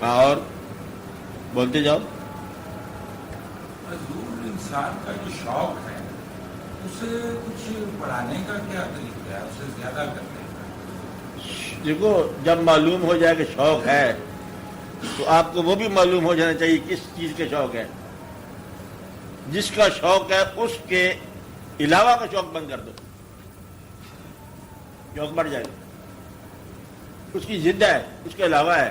ہاں اور بولتے جاؤ. حضور انسان کا جو شوق ہے اسے کچھ بڑھانے کا کیا طریقہ ہے، اسے زیادہ کرنے کا؟ دیکھو جب معلوم ہو جائے کہ شوق ہے تو آپ کو وہ بھی معلوم ہو جانا چاہیے کس چیز کے شوق ہے. جس کا شوق ہے اس کے علاوہ کا شوق بند کر دو، شوق بڑھ جائے گا. اس کی ضد ہے، اس کے علاوہ ہے،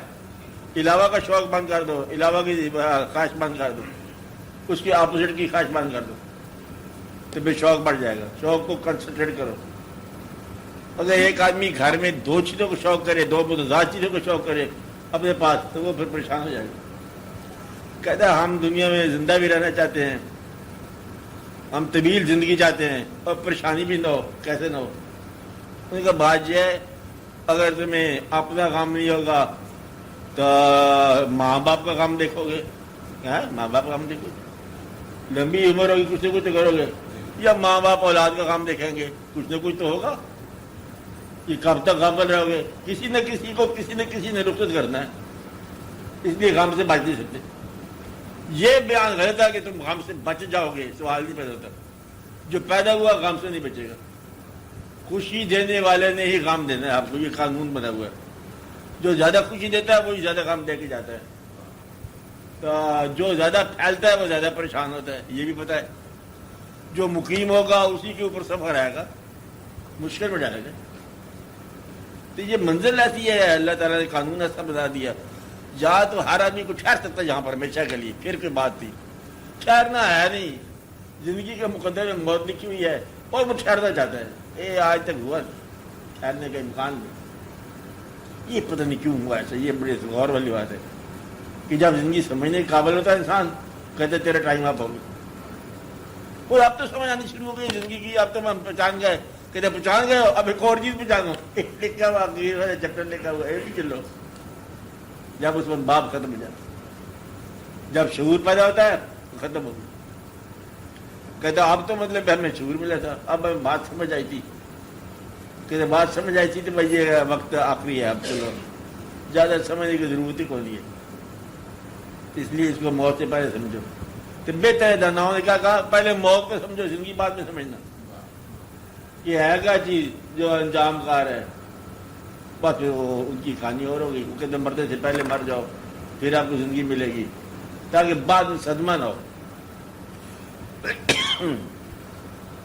علاوہ کا شوق بند کر دو، علاوہ کی خواہش بند کر دو، اس کی اپوزٹ کی خواہش بند کر دو تو پھر شوق بڑھ جائے گا. شوق کو کنسنٹریٹ کرو. اگر ایک آدمی گھر میں 2 چیزوں کو شوق کرے، 2 متضاد چیزوں کو شوق کرے اپنے پاس، تو وہ پھر پریشان ہو جائے گا. کہتا ہے ہم دنیا میں زندہ بھی رہنا چاہتے ہیں، ہم طویل زندگی چاہتے ہیں اور پریشانی بھی نہ ہو. کیسے نہ ہو؟ ان کا بات یہ ہے اگر تمہیں اپنا کام نہیں ہوگا تو ماں باپ کا کام دیکھو گے. ماں باپ کا کام دیکھو گے، لمبی عمر ہوگی کچھ نہ کچھ تو کرو گے، یا ماں باپ اولاد کا کام دیکھیں گے، کچھ نہ کچھ تو ہوگا. یہ کب تک غافل رہو گے؟ کسی نہ کسی کو کسی نہ کسی نے رخصت کرنا ہے، اس لیے غم سے بچ نہیں سکتے. یہ بیان غلط ہے کہ تم غم سے بچ جاؤ گے، سوال نہیں پیدا ہوتا. جو پیدا ہوا غم سے نہیں بچے گا. خوشی دینے والے نے ہی غم دینا ہے آپ کو، یہ قانون بنا ہوا ہے. جو زیادہ خوشی دیتا ہے وہی زیادہ غم دے کے جاتا ہے. تو جو زیادہ پھیلتا ہے وہ زیادہ پریشان ہوتا ہے، یہ بھی پتہ ہے. جو مقیم ہوگا اسی کے اوپر سفر آئے گا، مشکل میں جائے گا. تو یہ منزل ایسی ہے، اللہ تعالیٰ نے قانون ایسا بتا دیا. یا تو ہر آدمی کو ٹھہر سکتا ہے جہاں پر ہمیشہ کے لیے، پھر کوئی بات تھی. ٹھہرنا ہے نہیں، زندگی کے مقدر میں موت لکھی ہوئی ہے اور وہ ٹھہرنا چاہتا ہے. آج تک ہوا ٹھہرنے کا امکان نہیں. یہ پتہ نہیں کیوں ہوا ایسا. یہ بڑے غور والی بات ہے کہ جب زندگی سمجھنے کے قابل ہوتا ہے انسان، کہتے تیرا ٹائم آپ ہوگا. اور اب تو سمجھ آنی شروع ہو گئی زندگی کی. اب تو ہم پہچان گئے، کہتے پہچان گئے ہو، اب ایک اور چیز پہچانو. لکھا ہوا چیپٹر لکھا ہوا ہے بھی چلو. جب اس وقت باپ ختم ہو جاتا، جب شعور پیدا ہوتا ہے تو ختم ہو گیا. کہتا اب تو مطلب ہمیں شعور ملا تھا، اب ہمیں بات سمجھ آئی تھی. کہتے بات سمجھ آئی تھی تو بھائی یہ وقت آخری ہے، اب چلو زیادہ سمجھنے کی ضرورت ہی کون ہے. اس لیے اس کو موت سے پہلے سمجھو. تو بہتر داناؤں نے کیا کہا، پہلے موت کو سمجھو، زندگی بعد میں سمجھنا. یہ ہے کیا چیز جو انجام کار ہے، بس وہ ان کی کہانی اور ہوگی. وہ کہتے مرنے سے پہلے مر جاؤ پھر آپ کو زندگی ملے گی، تاکہ بعد میں صدمہ نہ ہو.